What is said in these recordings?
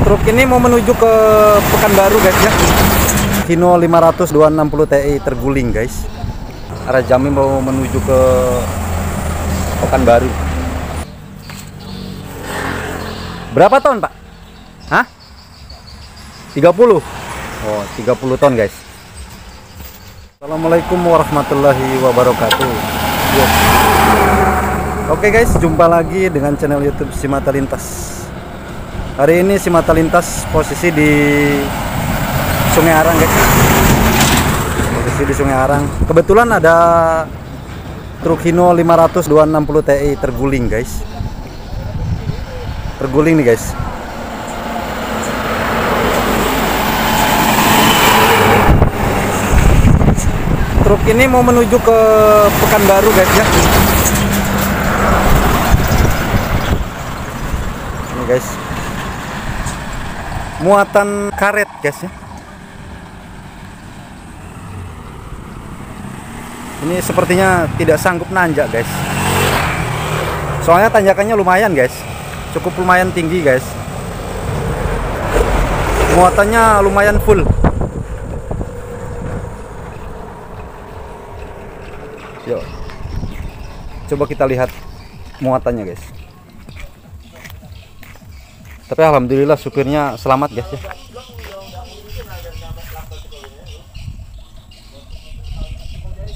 Truk ini mau menuju ke Pekanbaru guys ya. Hino 500 260 TI terguling guys. Arah Jambi mau menuju ke Pekanbaru. Berapa ton Pak? Hah? 30? Oh 30 ton guys. Assalamualaikum warahmatullahi wabarakatuh. Yes. Oke guys, jumpa lagi dengan channel YouTube Simata Lintas. Hari ini Simata Lintas posisi di Sungai Arang guys. Posisi di Sungai Arang. Kebetulan ada truk Hino 500 260 TI terguling guys. Terguling nih guys. Truk ini mau menuju ke Pekanbaru guys ya. Ini guys. Muatan karet guys ya. Ini sepertinya tidak sanggup nanjak guys. Soalnya tanjakannya lumayan guys. Cukup lumayan tinggi guys. Muatannya lumayan full. Yuk. Coba kita lihat muatannya guys. Tapi alhamdulillah supirnya selamat guys ya.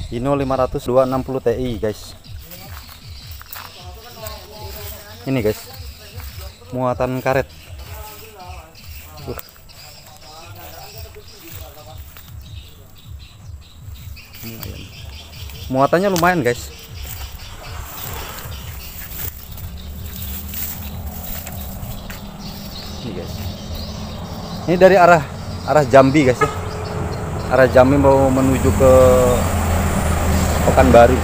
Hino 500 260 TI guys. Ini guys. Muatan karet. Muatannya lumayan guys. Ini guys. Ini dari arah Jambi guys ya. Arah Jambi mau menuju ke Pekanbaru.